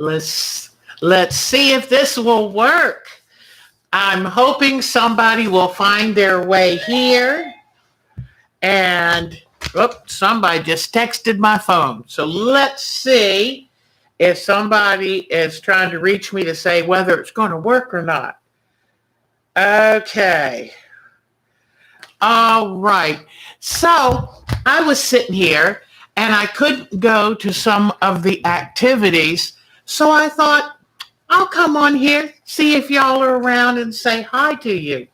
Let's let's see if this will work. I'm hoping somebody will find their way here. And somebody just texted my phone. So let's see if somebody is trying to reach me to say whether it's going to work or not. Okay. All right. So I was sitting here and I couldn't go to some of the activities. So I thought, I'll come on here, see if y'all are around and say hi to you.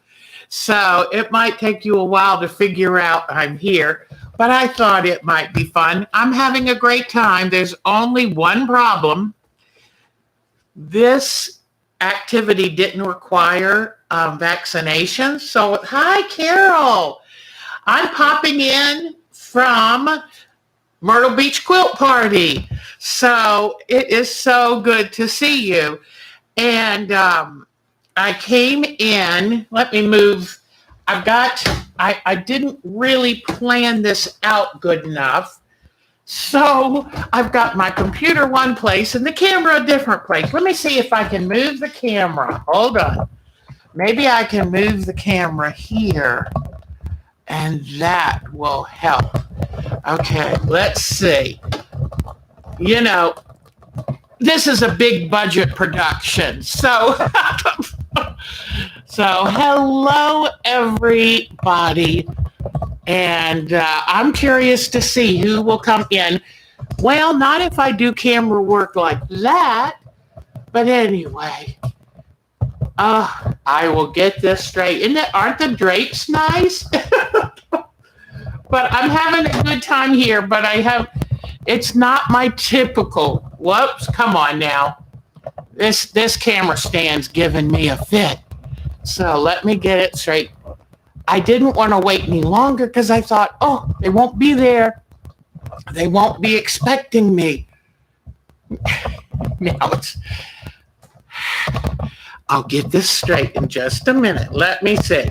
So it might take you a while to figure out I'm here, but I thought it might be fun. I'm having a great time. There's only one problem. This activity didn't require vaccination. So, hi, Carol. I'm popping in from Myrtle Beach Quilt Party. So it is so good to see you. And I came in, let me move. I didn't really plan this out good enough. So I've got my computer one place and the camera a different place. Let me see if I can move the camera. Hold on. Maybe I can move the camera here and that will help. Okay, let's see. You know, this is a big budget production. So, hello, everybody. And I'm curious to see who will come in. Well, not if I do camera work like that. But anyway, I will get this straight. Aren't the drapes nice? But I'm having a good time here. But it's not my typical. Whoops, come on now. This camera stand's giving me a fit. So let me get it straight. I didn't want to wait any longer because I thought, they won't be there. They won't be expecting me. Now I'll get this straight in just a minute. Let me see.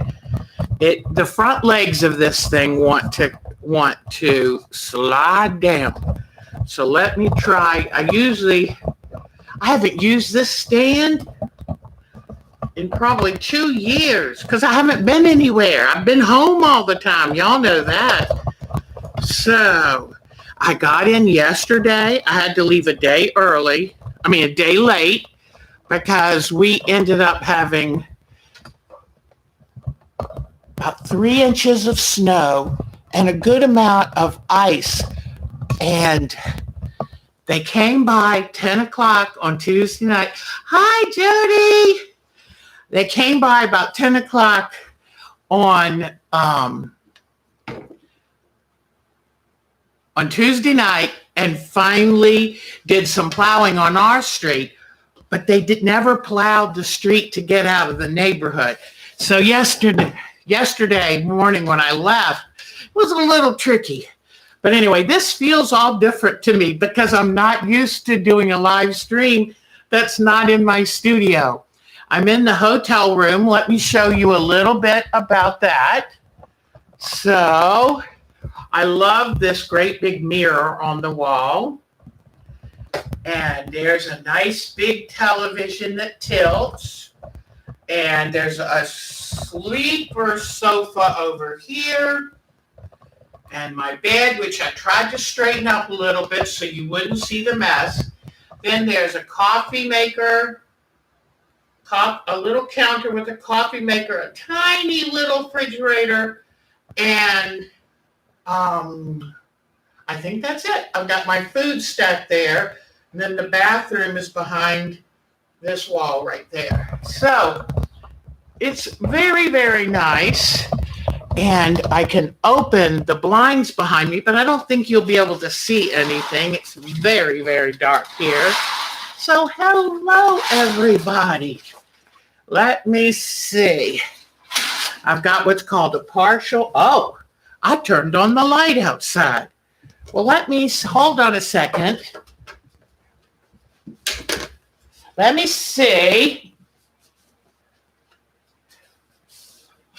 The front legs of this thing want to slide down. So let me try. I haven't used this stand in probably 2 years because I haven't been anywhere. I've been home all the time. Y'all know that. So I got in yesterday. I had to leave a day late because we ended up having about 3 inches of snow and a good amount of ice. And they came by 10 o'clock on Tuesday night. Hi, Jody. They came by about 10 o'clock on Tuesday night and finally did some plowing on our street, but they never plowed the street to get out of the neighborhood. So yesterday morning when I left, it was a little tricky. But anyway, this feels all different to me because I'm not used to doing a live stream that's not in my studio. I'm in the hotel room. Let me show you a little bit about that. So I love this great big mirror on the wall. And there's a nice big television that tilts. And there's a sleeper sofa over here. And my bed, which I tried to straighten up a little bit so you wouldn't see the mess. Then there's a coffee maker, a little counter with a coffee maker, a tiny little refrigerator, and I think that's it. I've got my food stacked there, and then the bathroom is behind this wall right there. So it's very, very nice. And I can open the blinds behind me, but I don't think you'll be able to see anything. It's very, very dark here. So hello, everybody. Let me see. I've got what's called a partial. Oh, I turned on the light outside. Well, hold on a second. Let me see.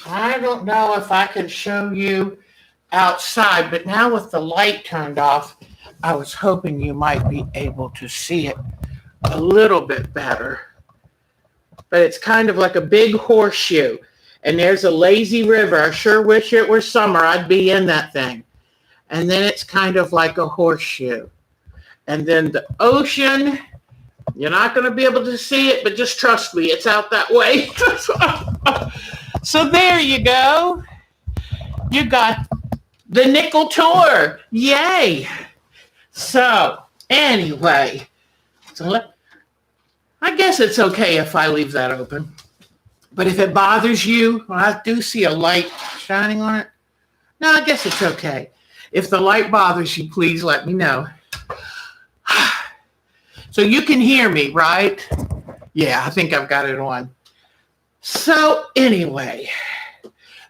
I don't know if I can show you outside, but now with the light turned off, I was hoping you might be able to see it a little bit better. But it's kind of like a big horseshoe. And there's a lazy river. I sure wish it were summer. I'd be in that thing. And then it's kind of like a horseshoe. And then the ocean, you're not going to be able to see it, but just trust me, it's out that way. So there you go. You got the nickel tour. Yay. So anyway, I guess it's okay if I leave that open. But if it bothers you, well, I do see a light shining on it. No, I guess it's okay. If the light bothers you, please let me know. So you can hear me, right? Yeah, I think I've got it on. So anyway,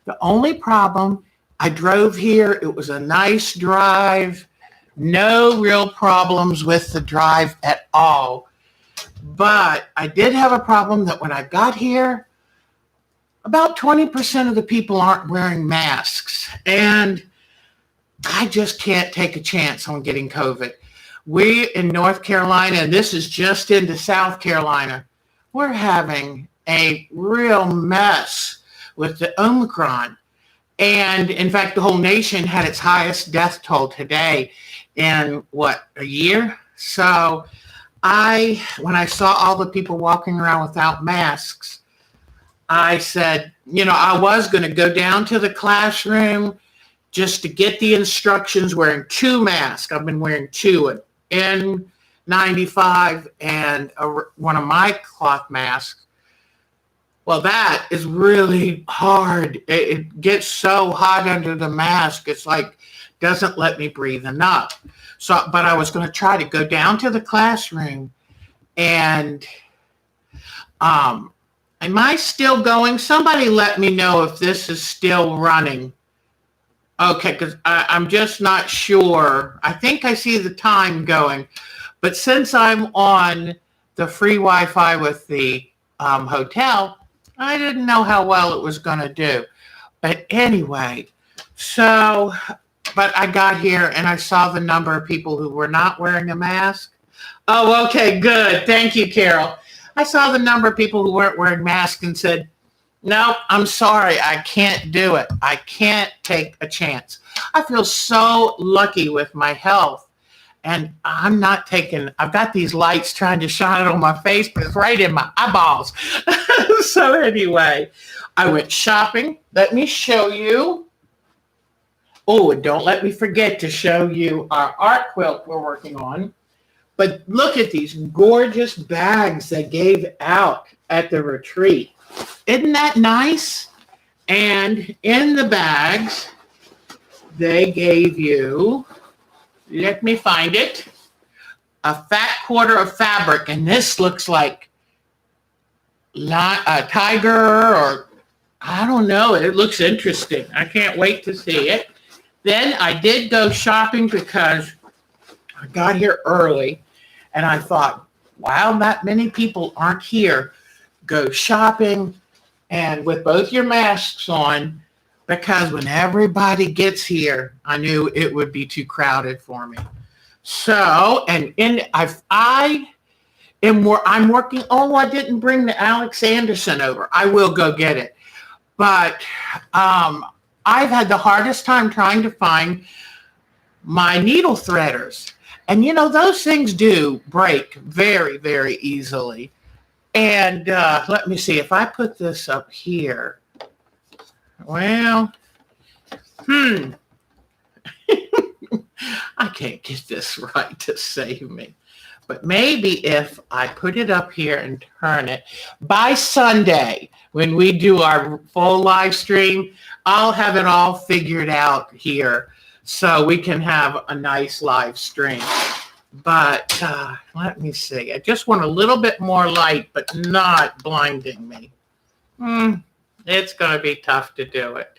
the only problem, I drove here. It was a nice drive. No real problems with the drive at all. But I did have a problem that when I got here, about 20% of the people aren't wearing masks. And I just can't take a chance on getting COVID. We in North Carolina, and this is just into South Carolina, we're having a real mess with the Omicron. And in fact, the whole nation had its highest death toll today in a year? So when I saw all the people walking around without masks, I said, I was going to go down to the classroom just to get the instructions wearing 2 masks. I've been wearing 2, an N95 and one of my cloth masks. Well, that is really hard. It gets so hot under the mask. It's like, doesn't let me breathe enough. But I was going to try to go down to the classroom and, am I still going? Somebody let me know if this is still running. Okay, because I'm just not sure. I think I see the time going. But since I'm on the free Wi-Fi with the hotel, I didn't know how well it was going to do. But anyway, but I got here and I saw the number of people who were not wearing a mask. Oh, okay, good. Thank you, Carol. I saw the number of people who weren't wearing masks and said, no, I'm sorry, I can't do it. I can't take a chance. I feel so lucky with my health. And I've got these lights trying to shine on my face, but it's right in my eyeballs. So anyway, I went shopping. Let me show you. Oh, and don't let me forget to show you our art quilt we're working on. But look at these gorgeous bags they gave out at the retreat. Isn't that nice? And in the bags, they gave you, let me find it, a fat quarter of fabric. And this looks like a tiger or, I don't know. It looks interesting. I can't wait to see it. Then I did go shopping because I got here early. And I thought, wow, not many people aren't here. Go shopping and with both your masks on, because when everybody gets here, I knew it would be too crowded for me. So, I'm working. Oh, I didn't bring the Alex Anderson over. I will go get it. But I've had the hardest time trying to find my needle threaders. And, those things do break very, very easily. And let me see, if I put this up here, well, I can't get this right to save me. But maybe if I put it up here and turn it, by Sunday, when we do our full live stream, I'll have it all figured out here so we can have a nice live stream. But let me see. I just want a little bit more light, but not blinding me. It's going to be tough to do it.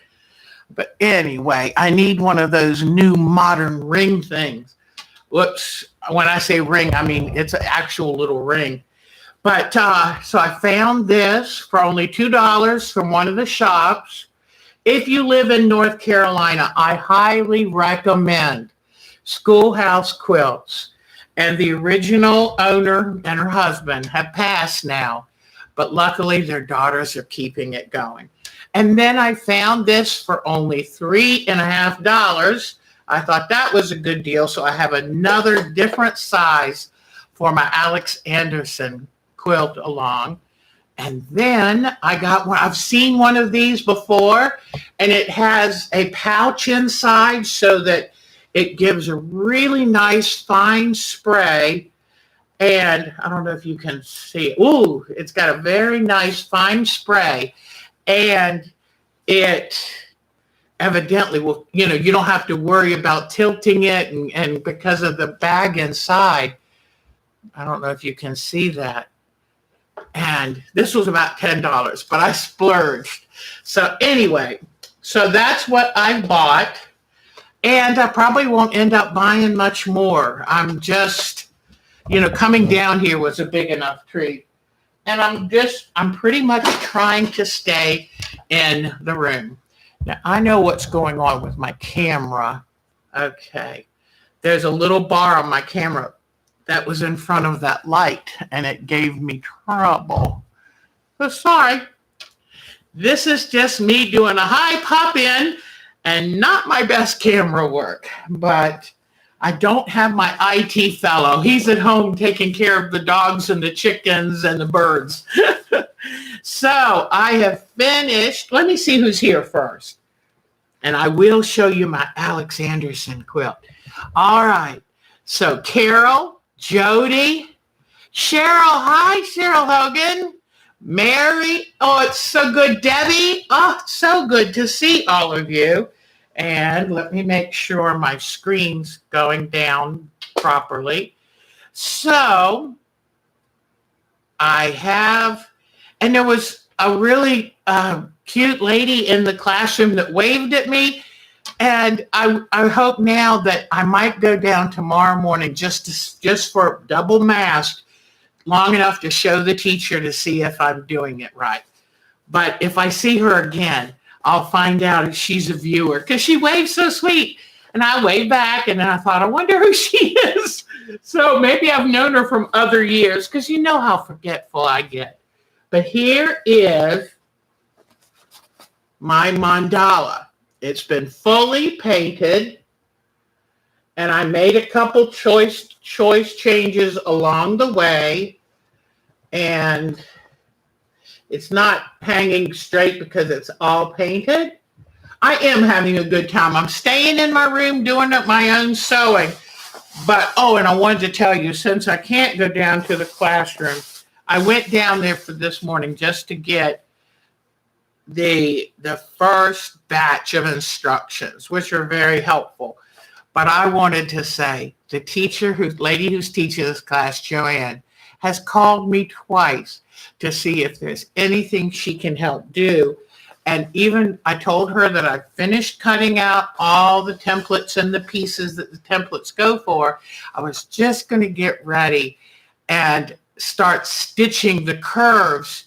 But anyway, I need one of those new modern ring things. Whoops. When I say ring, I mean it's an actual little ring. But so I found this for only $2 from one of the shops. If you live in North Carolina, I highly recommend Schoolhouse Quilts. And the original owner and her husband have passed now, but luckily their daughters are keeping it going. And then I found this for only $3.50. I thought that was a good deal. So I have another different size for my Alex Anderson quilt along. And then I got one. I've seen one of these before, and it has a pouch inside so that it gives a really nice fine spray. And I don't know if you can see it. Ooh, it's got a very nice fine spray. And it evidently will, you don't have to worry about tilting it. And because of the bag inside, I don't know if you can see that. And this was about $10, but I splurged. So anyway, so that's what I bought. And I probably won't end up buying much more. I'm just, coming down here was a big enough treat. And I'm pretty much trying to stay in the room. Now, I know what's going on with my camera. Okay. There's a little bar on my camera that was in front of that light, and it gave me trouble. So sorry. This is just me doing a high pop in and not my best camera work. But I don't have my IT fellow. He's at home taking care of the dogs and the chickens and the birds. So I have finished. Let me see who's here first. And I will show you my Alex Anderson quilt. All right. So Carol, Jody, Cheryl. Hi, Cheryl Hogan. Mary. Oh, it's so good. Debbie. Oh, so good to see all of you. And let me make sure my screen's going down properly. So I have, and there was a really cute lady in the classroom that waved at me. And I hope now that I might go down tomorrow morning just for double mask, long enough to show the teacher to see if I'm doing it right. But if I see her again, I'll find out if she's a viewer, because she waved so sweet. And I waved back, and then I thought, I wonder who she is. So maybe I've known her from other years, because you know how forgetful I get. But here is my mandala. It's been fully painted, and I made a couple choice changes along the way, and it's not hanging straight because it's all painted. I am having a good time. I'm staying in my room doing my own sewing. But, and I wanted to tell you, since I can't go down to the classroom, I went down there for this morning just to get the first batch of instructions, which are very helpful. But I wanted to say, the lady who's teaching this class, Joanne, has called me twice to see if there's anything she can help do. And even I told her that I finished cutting out all the templates and the pieces that the templates go for. I was just going to get ready and start stitching the curves.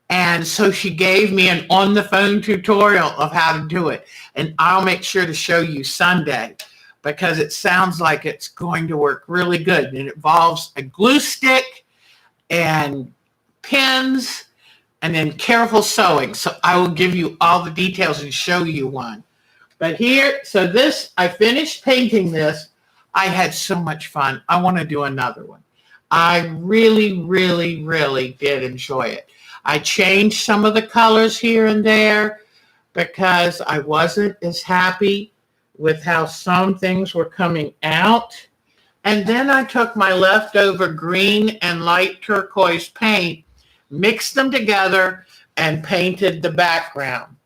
And so she gave me an on-the-phone tutorial of how to do it. And I'll make sure to show you Sunday, because it sounds like it's going to work really good. And it involves a glue stick and pins and then careful sewing. So I will give you all the details and show you one. But here, I finished painting this. I had so much fun. I want to do another one. I really, really, really did enjoy it. I changed some of the colors here and there because I wasn't as happy with how some things were coming out. And then I took my leftover green and light turquoise paint, mixed them together, and painted the background.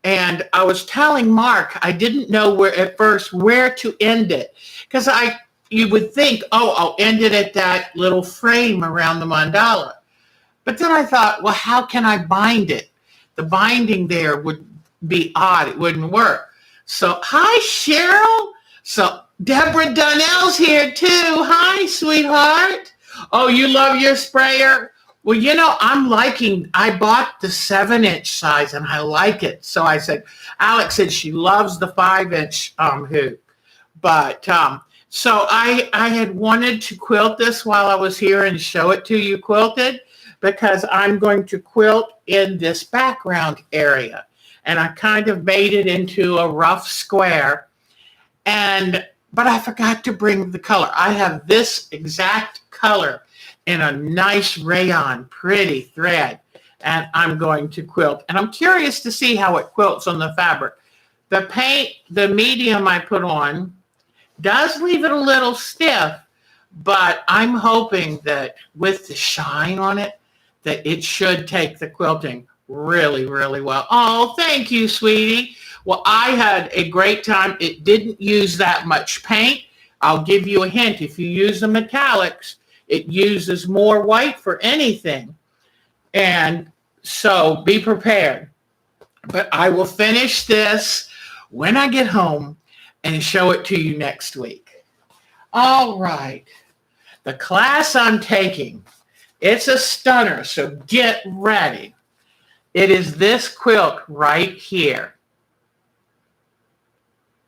And I was telling Mark, I didn't know at first where to end it, because you would think, I'll end it at that little frame around the mandala. But then I thought, well, how can I bind it? The binding there would be odd. It wouldn't work. So, hi, Cheryl. So, Deborah Donnell's here, too. Hi, sweetheart. Oh, you love your sprayer? Well, I bought the 7-inch size, and I like it. So I said, Alex said she loves the 5-inch hoop. But So I had wanted to quilt this while I was here and show it to you quilted because I'm going to quilt in this background area. And I kind of made it into a rough square. But I forgot to bring the color. I have this exact color in a nice rayon, pretty thread. And I'm going to quilt. And I'm curious to see how it quilts on the fabric. The paint, the medium I put on, does leave it a little stiff, but I'm hoping that with the shine on it, that it should take the quilting really, really well. Oh, thank you, sweetie. Well, I had a great time. It didn't use that much paint. I'll give you a hint. If you use the metallics, it uses more white for anything. And so be prepared. But I will finish this when I get home and show it to you next week. All right. The class I'm taking, it's a stunner, so get ready. It is this quilt right here.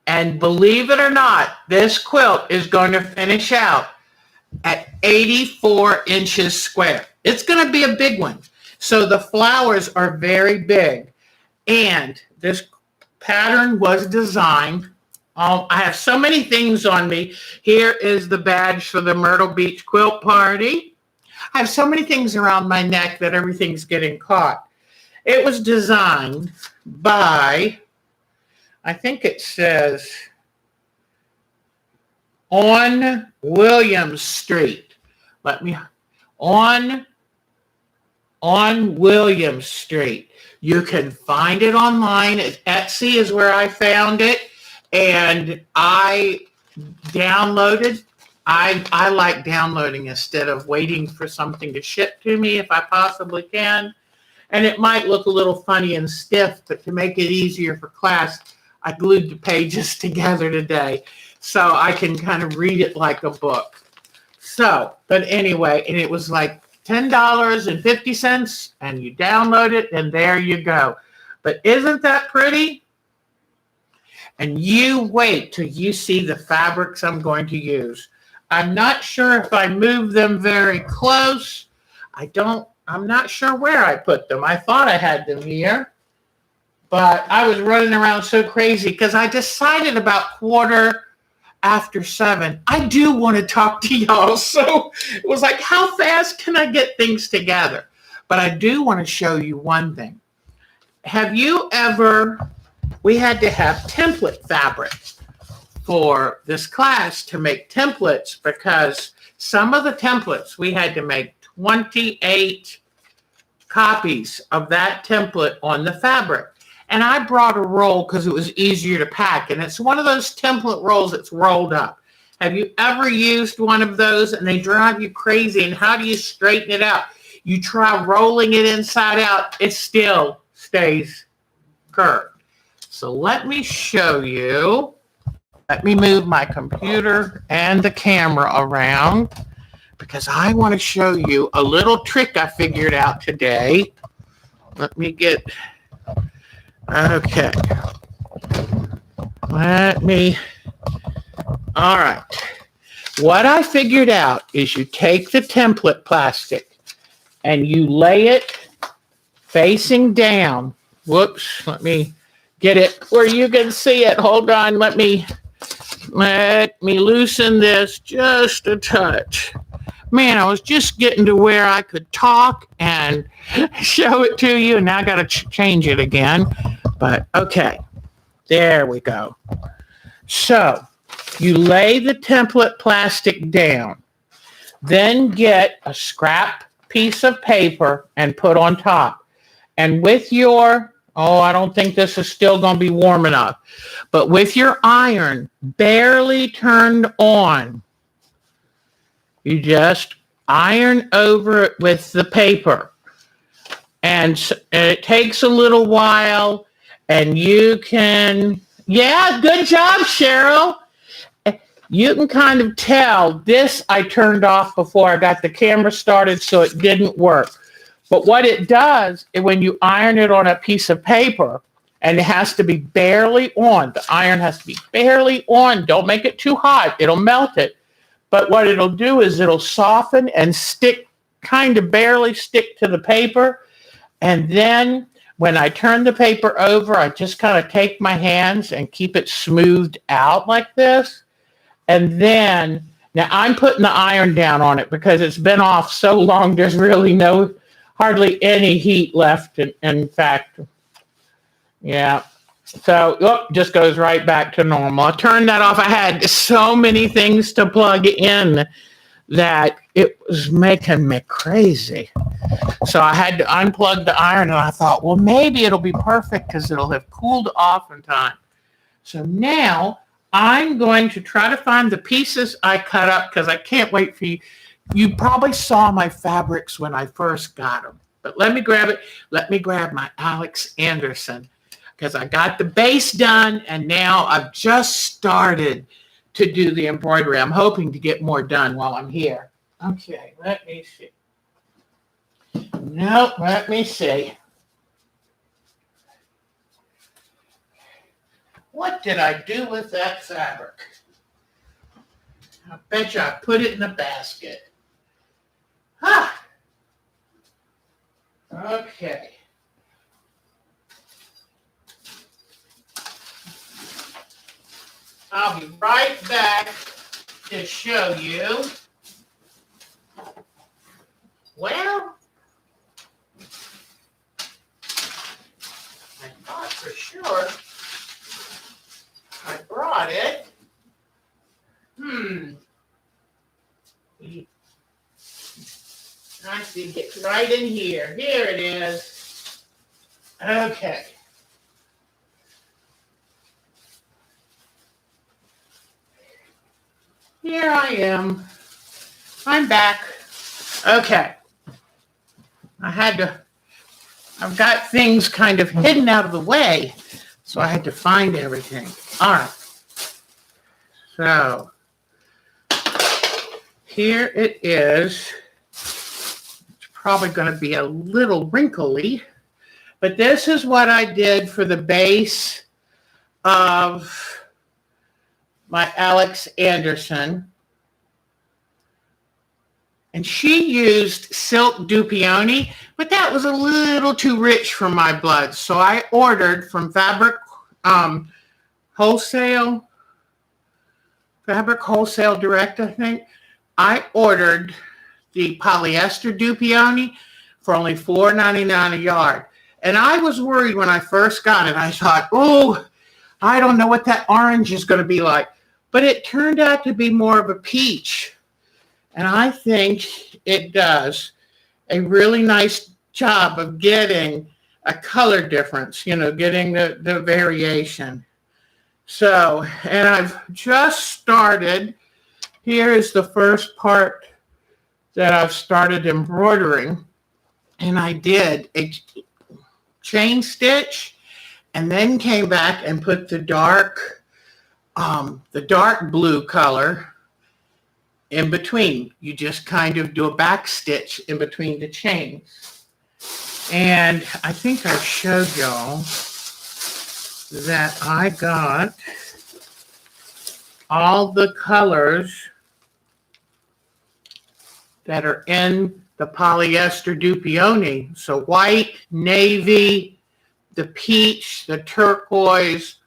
And believe it or not, this quilt is going to finish out at 84 inches square. It's going to be a big one. So the flowers are very big. And this pattern was designed. I have so many things on me. Here is the badge for the Myrtle Beach Quilt Party. I have so many things around my neck that everything's getting caught. It was designed by, I think it says, on Williams Street. On Williams Street. You can find it online. Etsy is where I found it. And I downloaded. I like downloading instead of waiting for something to ship to me if I possibly can. And it might look a little funny and stiff, but to make it easier for class, I glued the pages together today so I can kind of read it like a book. So, but anyway, and it was like $10.50, and you download it, and there you go. But isn't that pretty? And you wait till you see the fabrics I'm going to use. I'm not sure if I move them very close. I'm not sure where I put them. I thought I had them here, but I was running around so crazy because I decided about 7:15. I do want to talk to y'all. So it was like, how fast can I get things together? But I do want to show you one thing. We had to have template fabric for this class to make templates because some of the templates, we had to make 28 copies of that template on the fabric. And I brought a roll because it was easier to pack. And it's one of those template rolls that's rolled up. Have you ever used one of those and they drive you crazy? And how do you straighten it out? You try rolling it inside out, it still stays curved. So let me show you. Let me move my computer and the camera around because I want to show you a little trick I figured out today. Let me get, okay. All right. What I figured out is you take the template plastic and you lay it facing down. Whoops, let me get it where you can see it. Hold on, let me loosen this just a touch. Man, I was just getting to where I could talk and show it to you, and now I got to change it again. But okay, there we go. So you lay the template plastic down, then get a scrap piece of paper and put on top. And with your, I don't think this is still going to be warm enough, but with your iron barely turned on, you just iron over it with the paper. And it takes a little while, and you can, good job, Cheryl. You can kind of tell this I turned off before I got the camera started, so it didn't work. But what it does, when you iron it on a piece of paper, and it has to be barely on. The iron has to be barely on. Don't make it too hot. It'll melt it. But what it'll do is it'll soften and stick, kind of barely stick to the paper. And then when I turn the paper over, I just kind of take my hands and keep it smoothed out like this. And then, now I'm putting the iron down on it because it's been off so long, there's really hardly any heat left. In fact, yeah. So, just goes right back to normal. I turned that off. I had so many things to plug in that it was making me crazy. So I had to unplug the iron, and I thought, well, maybe it'll be perfect because it'll have cooled off in time. So now I'm going to try to find the pieces I cut up because I can't wait for you. You probably saw my fabrics when I first got them. But let me grab it. Let me grab my Alex Anderson because I got the base done, and now I've just started to do the embroidery. I'm hoping to get more done while I'm here. Okay, let me see. No, let me see. What did I do with that fabric? I bet you I put it in a basket. Ha! Okay. I'll be right back to show you. Well, I thought for sure I brought it. I think it's right in here. Here it is. Okay. Here I am. I'm back. Okay. I've got things kind of hidden out of the way, so I had to find everything. All right. So, here it is. It's probably going to be a little wrinkly, but this is what I did for the base of my Alex Anderson. And she used silk Dupioni, but that was a little too rich for my blood. So I ordered from Fabric Wholesale Direct, I think. I ordered the polyester Dupioni for only $4.99 a yard. And I was worried when I first got it. I thought, oh, I don't know what that orange is going to be like. But it turned out to be more of a peach. And I think it does a really nice job of getting a color difference, getting the variation. So, and I've just started. Here is the first part that I've started embroidering. And I did a chain stitch and then came back and put the dark blue color in between. You just kind of do a back stitch in between the chains. And I think I showed y'all that I got all the colors that are in the polyester Dupioni. So white, navy, the peach, the turquoise,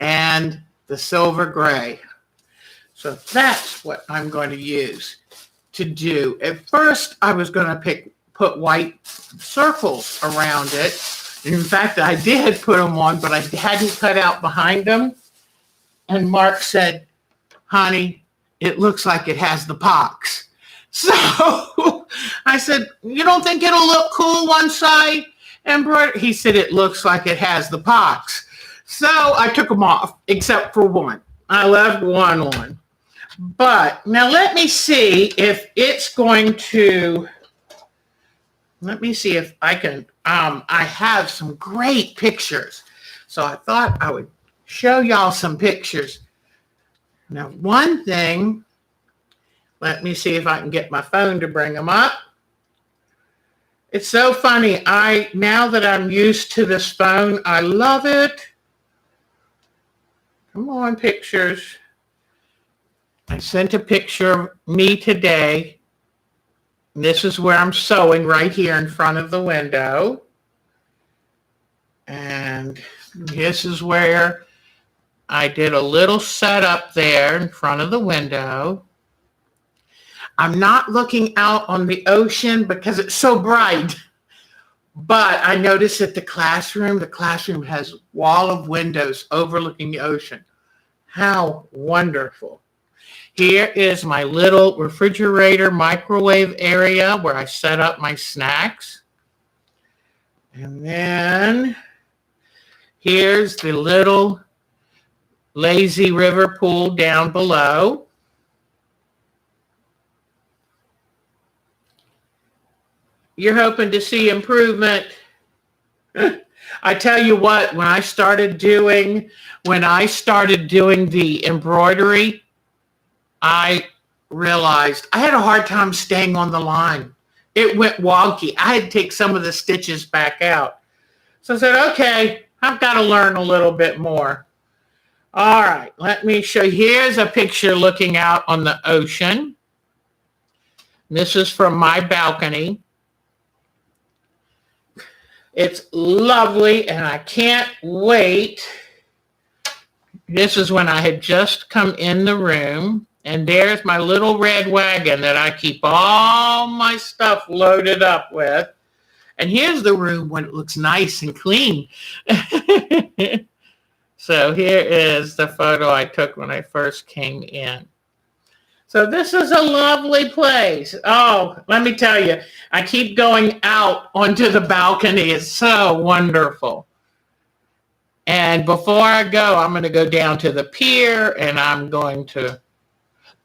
and the silver gray. So that's what I'm going to use to do. At first, I was going to put white circles around it. In fact, I did put them on, but I hadn't cut out behind them. And Mark said, honey, it looks like it has the pox. So I said, you don't think it'll look cool once I embroider? He said, it looks like it has the pox. So I took them off, except for one. I left one on. But now let me see if it's going to, let me see if I can, I have some great pictures. So I thought I would show y'all some pictures. Now, one thing, let me see if I can get my phone to bring them up, It's so funny. Now that I'm used to this phone, I love it. Come on, pictures. I sent a picture of me today. This is where I'm sewing right here in front of the window. And this is where I did a little setup there in front of the window. I'm not looking out on the ocean because it's so bright. But I noticed that the classroom has a wall of windows overlooking the ocean. How wonderful. Here is my little refrigerator microwave area where I set up my snacks. And then here's the little lazy river pool down below. You're hoping to see improvement. I tell you what, when I started doing the embroidery, I realized I had a hard time staying on the line. It went wonky. I had to take some of the stitches back out. So I said, okay, I've got to learn a little bit more. All right, let me show you. Here's a picture looking out on the ocean. This is from my balcony. It's lovely, and I can't wait. This is when I had just come in the room, and there's my little red wagon that I keep all my stuff loaded up with. And here's the room when it looks nice and clean. So here is the photo I took when I first came in. So this is a lovely place. Oh, let me tell you, I keep going out onto the balcony. It's so wonderful. And before I go, I'm going to go down to the pier, and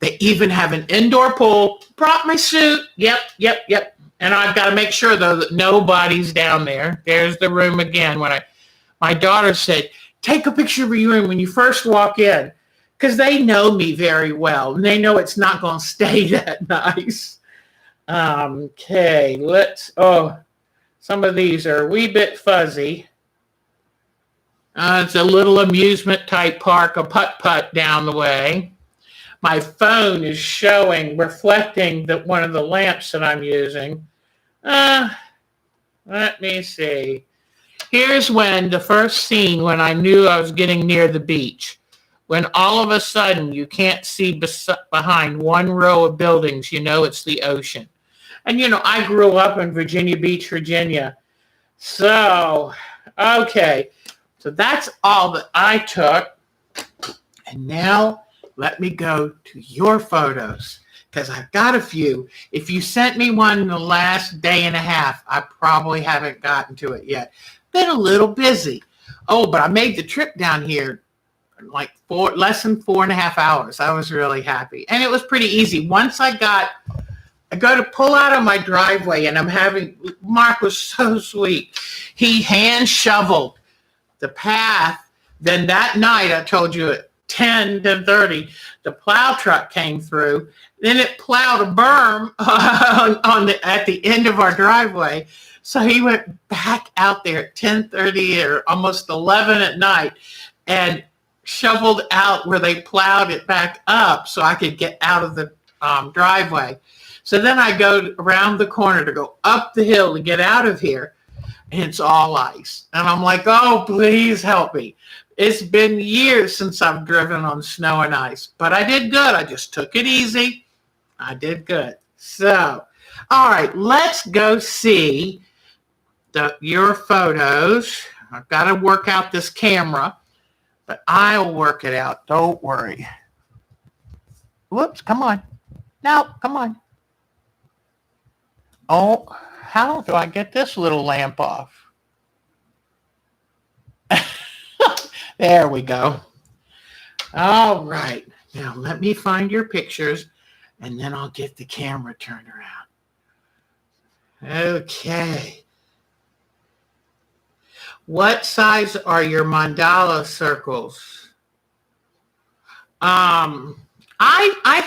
they even have an indoor pool. Brought my suit. Yep. And I've got to make sure, though, that nobody's down there. There's the room again. My daughter said, take a picture of your room when you first walk in. Because they know me very well, and they know it's not going to stay that nice. Okay, some of these are a wee bit fuzzy. It's a little amusement type park, a putt-putt down the way. My phone is reflecting one of the lamps that I'm using. Let me see. Here's the first scene when I knew I was getting near the beach. When all of a sudden you can't see behind one row of buildings, it's the ocean. And, I grew up in Virginia Beach, Virginia. So, okay. So that's all that I took. And now let me go to your photos, because I've got a few. If you sent me one in the last day and a half, I probably haven't gotten to it yet. Been a little busy. Oh, but I made the trip down here like less than 4.5 hours. I was really happy. And it was pretty easy. Once I go to pull out of my driveway, and Mark was so sweet. He hand shoveled the path. Then that night, I told you at 10:30, the plow truck came through. Then it plowed a berm at the end of our driveway. So he went back out there at 10:30 or almost 11 at night and shoveled out where they plowed it back up so I could get out of the driveway. So then I go around the corner to go up the hill to get out of here, and it's all ice. And I'm like, oh, please help me. It's been years since I've driven on snow and ice, but I did good. I just took it easy. I did good. So, all right, let's go see your photos. I've got to work out this camera. But I'll work it out. Don't worry. Whoops, come on. No, come on. Oh, how do I get this little lamp off? There we go. All right. Now let me find your pictures, and then I'll get the camera turned around. Okay. What size are your mandala circles? I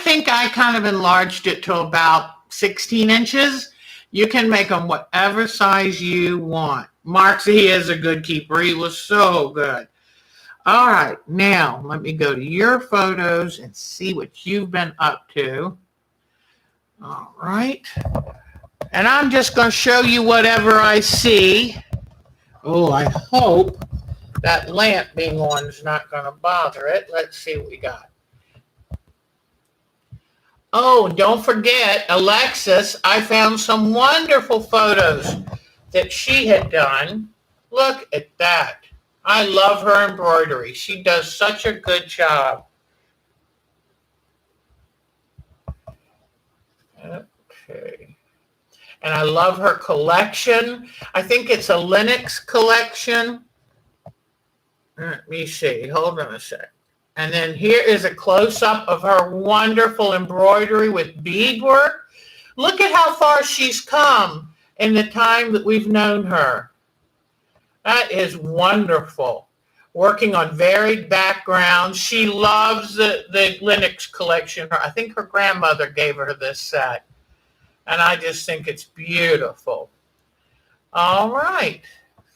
think I kind of enlarged it to about 16 inches. You can make them whatever size you want. Mark, he is a good keeper. He was so good. All right, now let me go to your photos and see what you've been up to. All right. And I'm just going to show you whatever I see. Oh, I hope that lamp being on is not going to bother it. Let's see what we got. Oh, don't forget, Alexis, I found some wonderful photos that she had done. Look at that. I love her embroidery. She does such a good job. Okay. And I love her collection. I think it's a Linux collection. Let me see. Hold on a sec. And then here is a close-up of her wonderful embroidery with beadwork. Look at how far she's come in the time that we've known her. That is wonderful. Working on varied backgrounds. She loves the Linux collection. I think her grandmother gave her this set. And I just think it's beautiful. All right.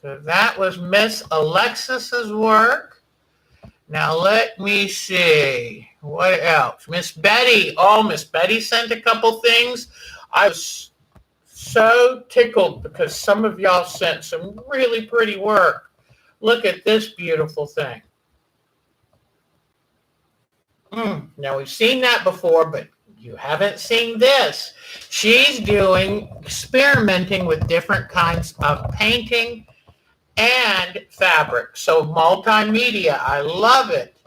So that was Miss Alexis's work. Now let me see. What else? Miss Betty. Oh, Miss Betty sent a couple things. I was so tickled because some of y'all sent some really pretty work. Look at this beautiful thing. Now we've seen that before, but you haven't seen this. She's experimenting with different kinds of painting and fabric. So multimedia, I love it.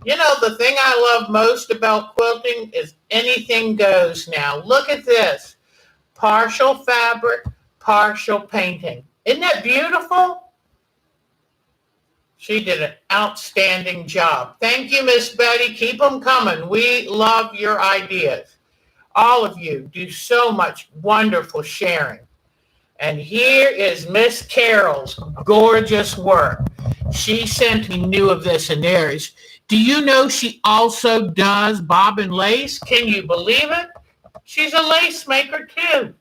You know, the thing I love most about quilting is anything goes now. Look at this. Partial fabric, partial painting. Isn't that beautiful? She did an outstanding job. Thank you, Miss Betty. Keep them coming. We love your ideas. All of you do so much wonderful sharing. And here is Miss Carol's gorgeous work. She sent me new of this and theirs. Do you know she also does bobbin lace? Can you believe it? She's a lace maker too.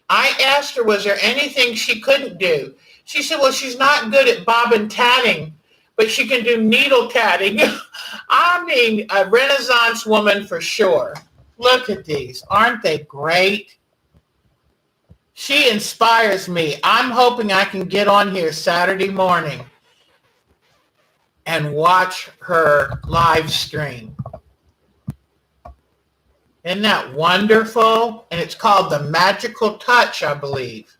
I asked her, was there anything she couldn't do? She said, well, she's not good at bobbin tatting, but she can do needle tatting. I mean, a Renaissance woman for sure. Look at these. Aren't they great? She inspires me. I'm hoping I can get on here Saturday morning and watch her live stream. Isn't that wonderful? And it's called The Magical Touch, I believe.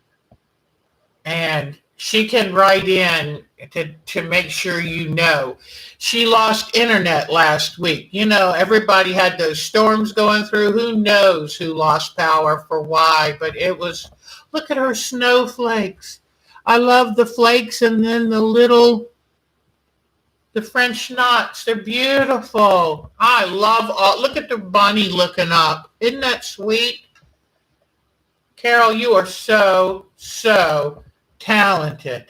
And she can write in to make sure you know. She lost internet last week. You know, everybody had those storms going through. Who knows who lost power for why? But it was, look at her snowflakes. I love the flakes and then the French knots. They're beautiful. I love all. Look at the bunny looking up. Isn't that sweet? Carol, you are so, so talented.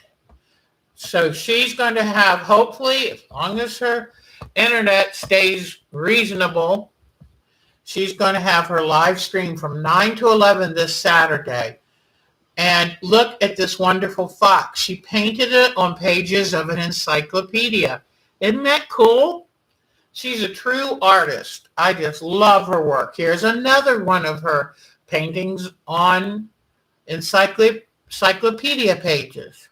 So she's going to have, hopefully, as long as her internet stays reasonable, she's going to have her live stream from 9 to 11 this Saturday. And look at this wonderful fox. She painted it on pages of an encyclopedia. Isn't that cool? She's a true artist. I just love her work. Here's another one of her paintings on encyclopedia pages.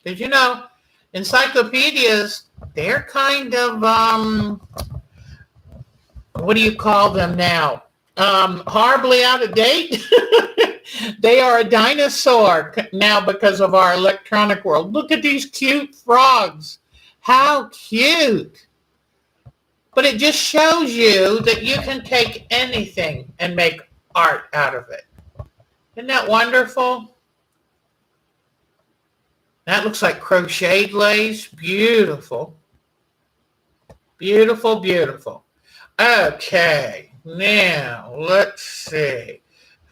Did you know encyclopedias, they're kind of, what do you call them now? Horribly out of date. They are a dinosaur now because of our electronic world. Look at these cute frogs. How cute. But it just shows you that you can take anything and make art out of it. Isn't that wonderful? That looks like crocheted lace. Beautiful. Beautiful, beautiful. Okay, now let's see.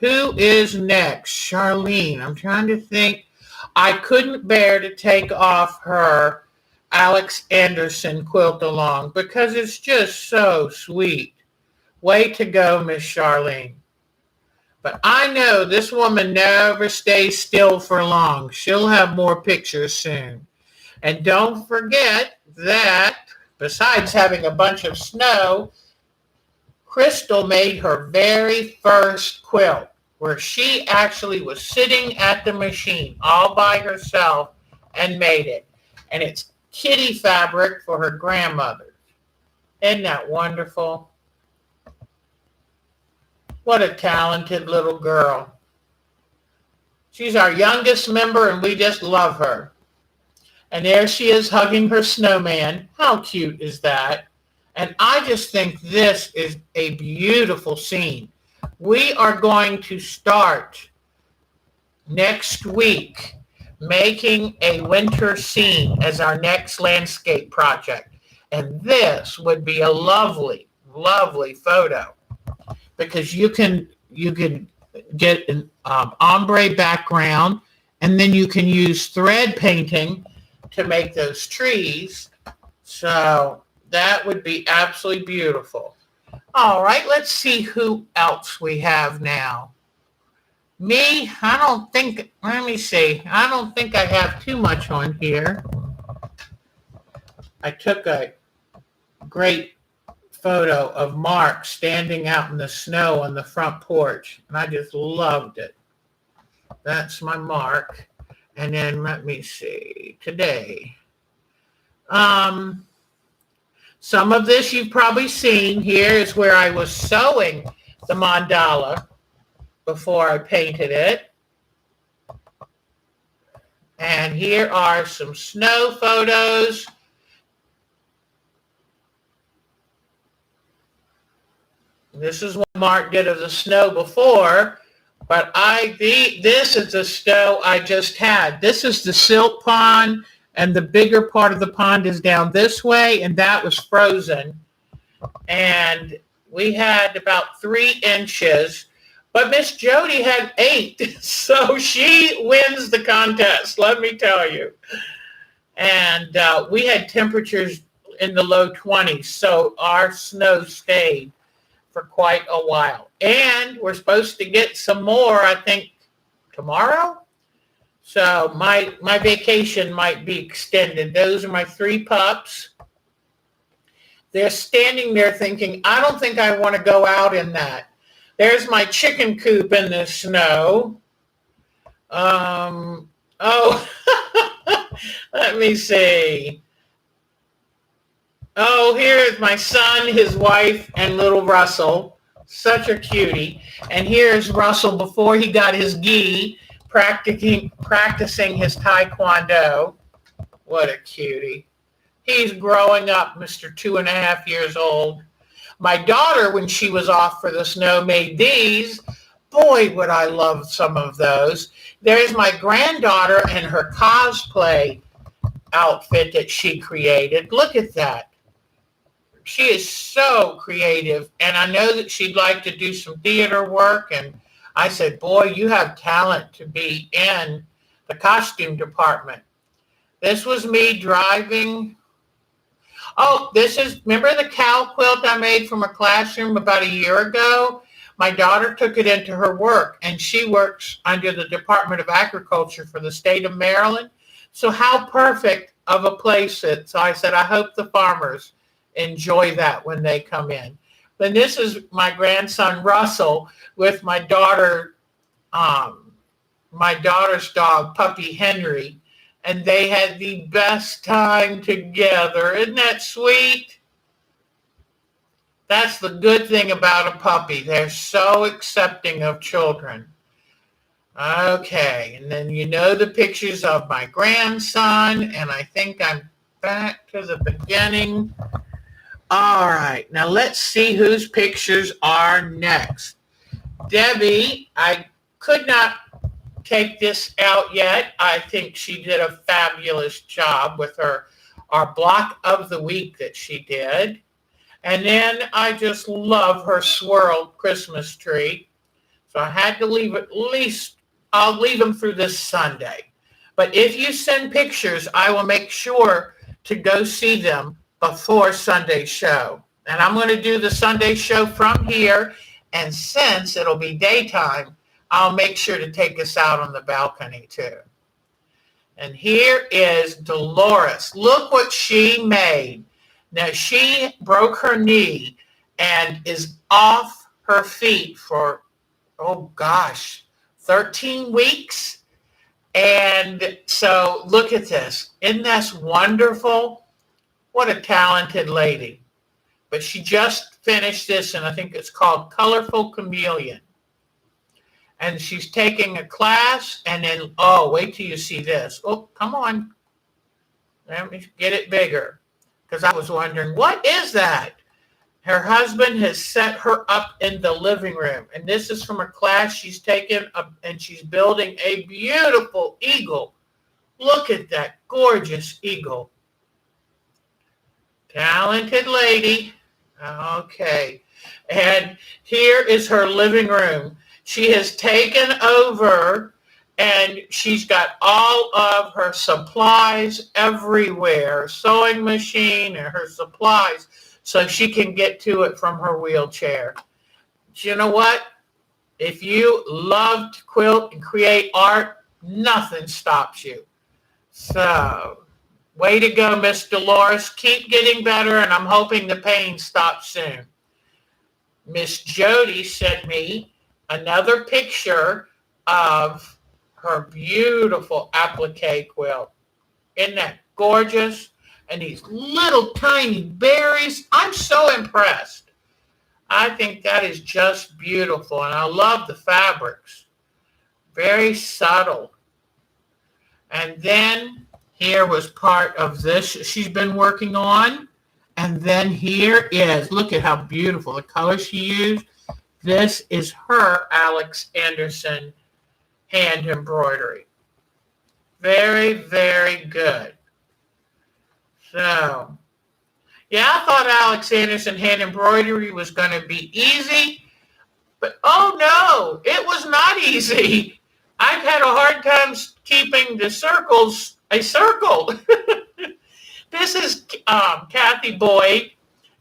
Who is next? Charlene. I'm trying to think. I couldn't bear to take off her Alex Anderson quilt along because it's just so sweet. Way to go, Miss Charlene. But I know this woman never stays still for long. She'll have more pictures soon. And don't forget that besides having a bunch of snow, Crystal made her very first quilt where she actually was sitting at the machine all by herself and made it. And it's kitty fabric for her grandmother. Isn't that wonderful? What a talented little girl. She's our youngest member and we just love her. And there she is hugging her snowman. How cute is that? And I just think this is a beautiful scene. We are going to start next week making a winter scene as our next landscape project. And this would be a lovely, lovely photo because you can get an ombre background and then you can use thread painting to make those trees. So that would be absolutely beautiful. All right, let's see who else we have now. Me, let me see. I don't think I have too much on here. I took a great photo of Mark standing out in the snow on the front porch, and I just loved it. That's my Mark. And then let me see, today. Some of this you've probably seen. Here is where I was sewing the mandala before I painted it. And here are some snow photos. This is what Mark did of the snow before. But this is the snow I just had. This is the silt pond, and the bigger part of the pond is down this way, and that was frozen. And we had about 3 inches, but Miss Jody had 8, so she wins the contest, let me tell you. And we had temperatures in the low 20s, so our snow stayed for quite a while. And we're supposed to get some more, I think, tomorrow. So my vacation might be extended. Those are my 3 pups. They're standing there thinking, I don't think I want to go out in that. There's my chicken coop in the snow. Let me see. Oh, here's my son, his wife, and little Russell. Such a cutie. And here's Russell before he got his gi, practicing his taekwondo. What a cutie. He's growing up, Mr. 2.5 years old. My daughter, when she was off for the snow, made these. Boy, would I love some of those. There's my granddaughter and her cosplay outfit that she created. Look at that. She is so creative, and I know that she'd like to do some theater work, and I said, boy, you have talent to be in the costume department. This was me driving. Oh, remember the cow quilt I made from a classroom about a year ago? My daughter took it into her work, and she works under the Department of Agriculture for the state of Maryland. So how perfect of a place it. So I said, I hope the farmers enjoy that when they come in. Then this is my grandson Russell with my daughter's dog puppy Henry, and they had the best time together. Isn't that sweet? That's the good thing about a puppy. They're so accepting of children. Okay, and then the pictures of my grandson, and I think I'm back to the beginning. All right, now let's see whose pictures are next. Debbie, I could not take this out yet. I think she did a fabulous job with our block of the week that she did. And then I just love her swirled Christmas tree. So I had to leave at least, I'll leave them through this Sunday. But if you send pictures, I will make sure to go see them before Sunday's show. And I'm going to do the Sunday show from here. And since it'll be daytime, I'll make sure to take us out on the balcony too. And here is Dolores. Look what she made. Now, she broke her knee and is off her feet for, oh gosh, 13 weeks. And so look at this. Isn't this wonderful? What a talented lady. But she just finished this, and I think it's called Colorful Chameleon. And she's taking a class, and then, oh, wait till you see this. Oh, come on. Let me get it bigger. Because I was wondering, what is that? Her husband has set her up in the living room. And this is from a class she's taken, and she's building a beautiful eagle. Look at that gorgeous eagle. Talented lady. Okay. And here is her living room. She has taken over, and she's got all of her supplies everywhere, sewing machine and her supplies, so she can get to it from her wheelchair. You know what? If you love to quilt and create art, nothing stops you. So, way to go, Miss Dolores. Keep getting better, and I'm hoping the pain stops soon. Miss Jody sent me another picture of her beautiful applique quilt. Isn't that gorgeous? And these little tiny berries. I'm so impressed. I think that is just beautiful. And I love the fabrics. Very subtle. And then here was part of this she's been working on. And then here is, look at how beautiful the color she used. This is her Alex Anderson hand embroidery. Very, very good. So, yeah, I thought Alex Anderson hand embroidery was going to be easy, but oh no, it was not easy. I've had a hard time keeping the circles a circle. This is Kathy Boyd.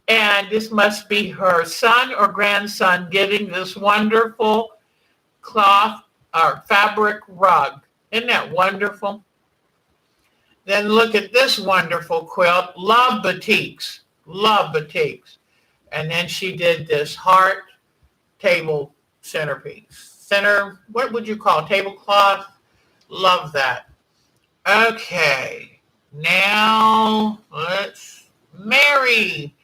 And this must be her son or grandson getting this wonderful cloth or fabric rug. Isn't that wonderful? Then look at this wonderful quilt. Love batiks. Love batiks. And then she did this heart table centerpiece. What would you call it? Tablecloth? Love that. Okay. Now let's Mary.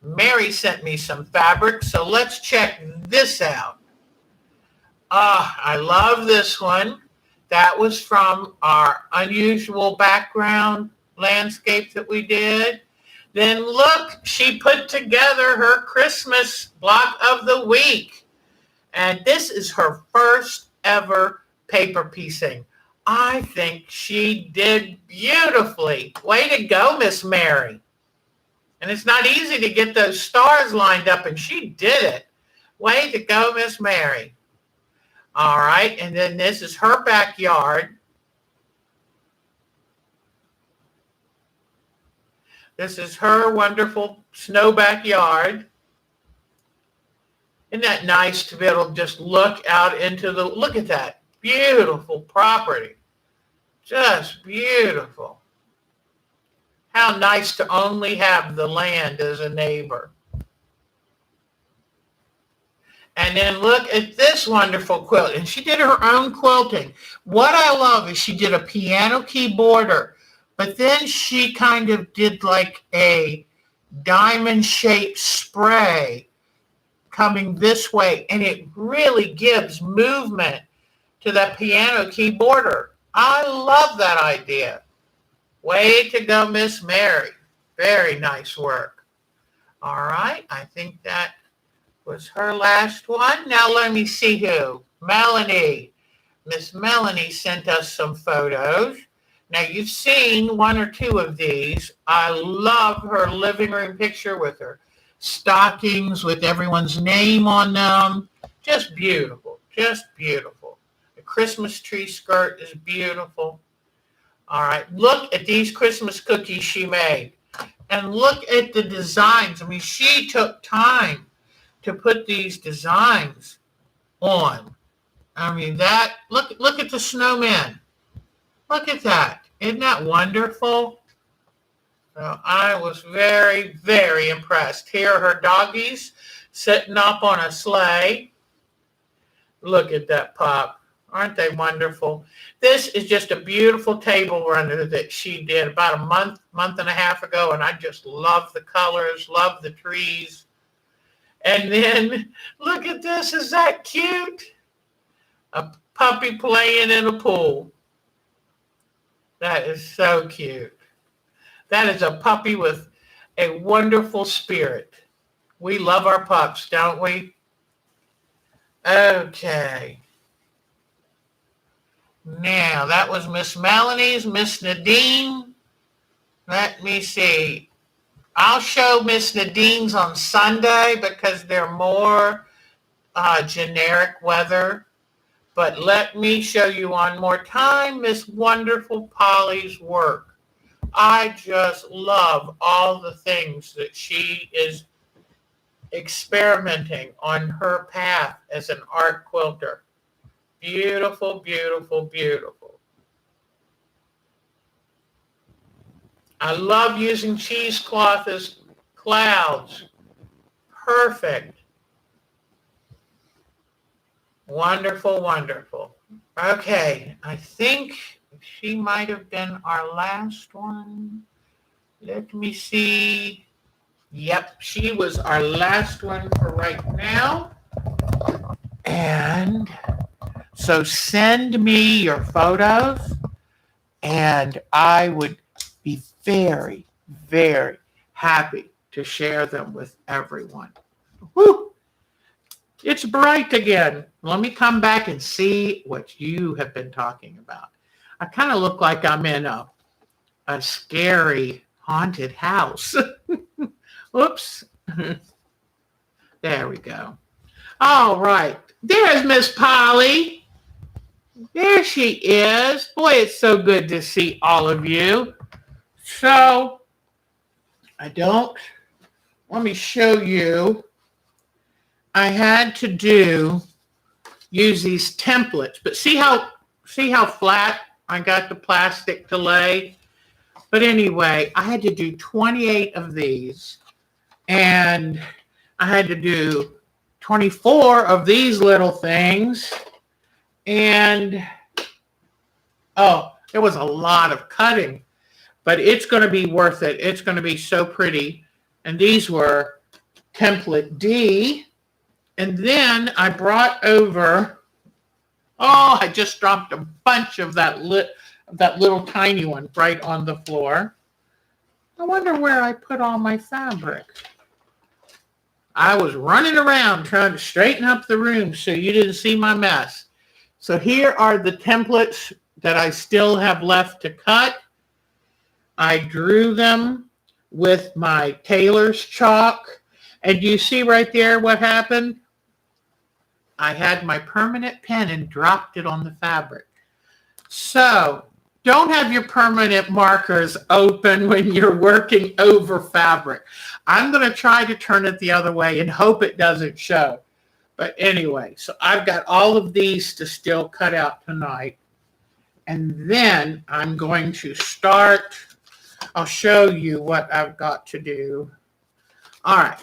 Mary sent me some fabric, so let's check this out. I love this one. That was from our unusual background landscape that we did. Then look, she put together her Christmas block of the week. And this is her first ever paper piecing. I think she did beautifully. Way to go, Miss Mary. And it's not easy to get those stars lined up, and she did it. Way to go, Miss Mary. All right, and then this is her backyard. This is her wonderful snow backyard. Isn't that nice to be able to just look out into look at that beautiful property. Just beautiful. How nice to only have the land as a neighbor. And then look at this wonderful quilt. And she did her own quilting. What I love is she did a piano key border, but then she kind of did like a diamond-shaped spray coming this way, and it really gives movement to that piano key border. I love that idea. Way to go, Miss Mary. Very nice work. All right, I think that was her last one. Now let me see who. Melanie. Miss Melanie sent us some photos. Now you've seen one or two of these. I love her living room picture with her stockings with everyone's name on them. Just beautiful, just beautiful. The Christmas tree skirt is beautiful. All right, look at these Christmas cookies she made. And look at the designs. I mean, she took time to put these designs on. I mean, look at the snowman. Look at that. Isn't that wonderful? So I was very, very impressed. Here are her doggies sitting up on a sleigh. Look at that pup. Aren't they wonderful? This is just a beautiful table runner that she did about a month and a half ago, and I just love the colors, love the trees. And then look at this. Is that cute? A puppy playing in a pool. That is so cute. That is a puppy with a wonderful spirit. We love our pups, don't we? Okay. Now, that was Miss Melanie's, Miss Nadine. Let me see. I'll show Miss Nadine's on Sunday because they're more generic weather. But let me show you one more time Miss Wonderful Polly's work. I just love all the things that she is experimenting on her path as an art quilter. Beautiful, beautiful, beautiful. I love using cheesecloth as clouds. Perfect. Wonderful, wonderful. Okay, I think she might have been our last one. Let me see. Yep, she was our last one for right now. And so send me your photos, and I would be very, very happy to share them with everyone. Woo! It's bright again. Let me come back and see what you have been talking about. I kind of look like I'm in a scary haunted house. Oops. There we go. All right. There's Miss Polly. There she is. Boy, it's so good to see all of you. So, let me show you. I had to use these templates, but see how flat I got the plastic to lay? But anyway, I had to do 28 of these, and I had to do 24 of these little things, and there was a lot of cutting, but it's going to be worth it. It's going to be so pretty. And these were template D. And then I brought over, I just dropped a bunch of that little tiny one right on the floor. I wonder where I put all my fabric. I was running around trying to straighten up the room so you didn't see my mess. So here are the templates that I still have left to cut. I drew them with my tailor's chalk. And you see right there what happened? I had my permanent pen and dropped it on the fabric. So don't have your permanent markers open when you're working over fabric. I'm going to try to turn it the other way and hope it doesn't show. But anyway, so I've got all of these to still cut out tonight. And then I'm going to start. I'll show you what I've got to do. All right.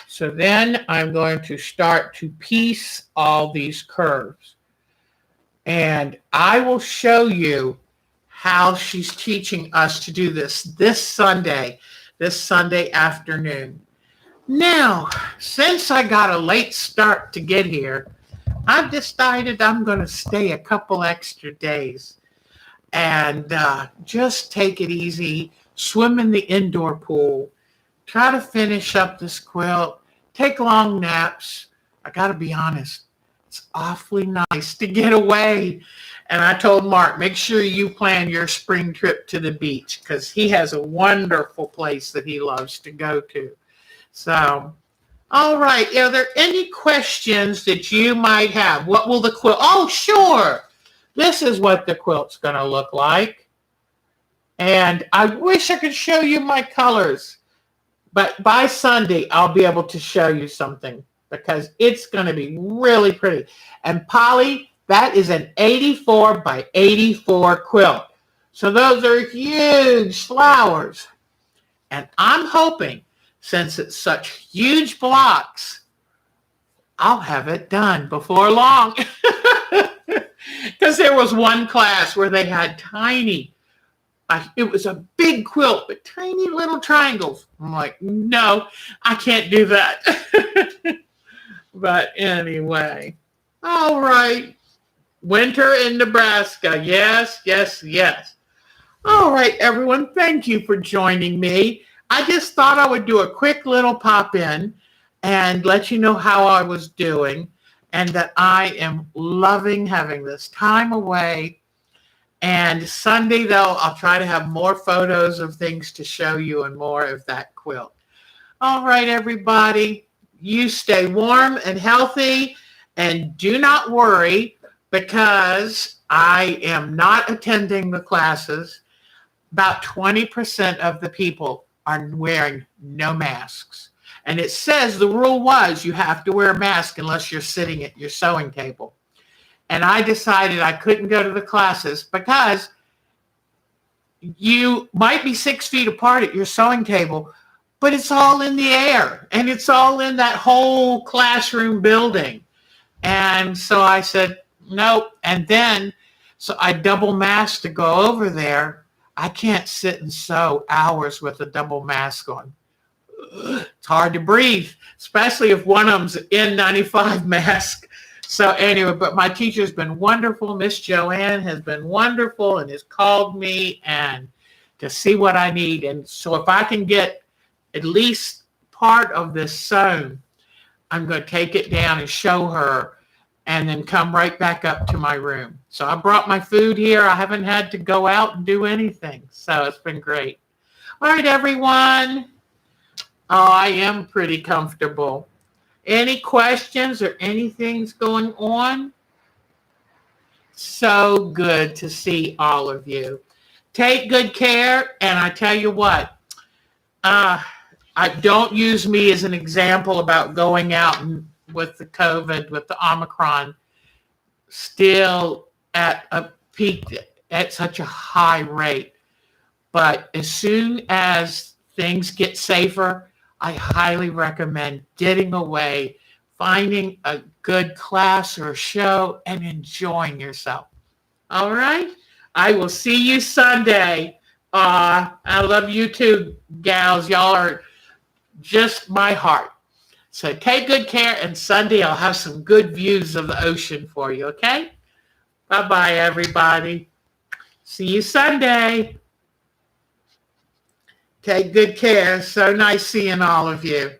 So then I'm going to start to piece all these curves. And I will show you how she's teaching us to do this Sunday afternoon. Now, since I got a late start to get here, I've decided I'm going to stay a couple extra days and just take it easy, swim in the indoor pool, try to finish up this quilt, take long naps. I got to be honest, it's awfully nice to get away. And I told Mark, make sure you plan your spring trip to the beach because he has a wonderful place that he loves to go to. So, all right. Are there any questions that you might have? What will the quilt? Oh, sure. This is what the quilt's going to look like. And I wish I could show you my colors. But by Sunday, I'll be able to show you something. because it's going to be really pretty. And Polly, that is an 84 by 84 quilt. So those are huge flowers. And I'm hoping, since it's such huge blocks, I'll have it done before long. Because there was one class where they had tiny, it was a big quilt, but tiny little triangles. I'm like, no, I can't do that. But anyway, all right. Winter in Nebraska. Yes, yes, yes. All right, everyone. Thank you for joining me. I just thought I would do a quick little pop in and let you know how I was doing and that I am loving having this time away. And Sunday, though, I'll try to have more photos of things to show you and more of that quilt. All right, everybody. You stay warm and healthy and do not worry because I am not attending the classes. About 20% of the people are wearing no masks. And it says the rule was you have to wear a mask unless you're sitting at your sewing table. And I decided I couldn't go to the classes because you might be 6 feet apart at your sewing table, but it's all in the air and it's all in that whole classroom building. And so I said, nope. And then, so I double masked to go over there. I can't sit and sew hours with a double mask on. It's hard to breathe, especially if one of them's an N95 mask. So anyway, but my teacher's been wonderful. Miss Joanne has been wonderful and has called me and to see what I need. And so if I can get at least part of this sewn, I'm going to take it down and show her and then come right back up to my room. So I brought my food here. I haven't had to go out and do anything. So it's been great. All right, everyone. Oh, I am pretty comfortable. Any questions or anything's going on? So good to see all of you. Take good care. And I tell you what, I don't use me as an example about going out and with the COVID, with the Omicron, still at a peak, at such a high rate. But as soon as things get safer, I highly recommend getting away, finding a good class or show, and enjoying yourself. All right? I will see you Sunday. I love you too, gals. Y'all are just my heart. So take good care, and Sunday I'll have some good views of the ocean for you, okay? Bye-bye, everybody. See you Sunday. Take good care. So nice seeing all of you.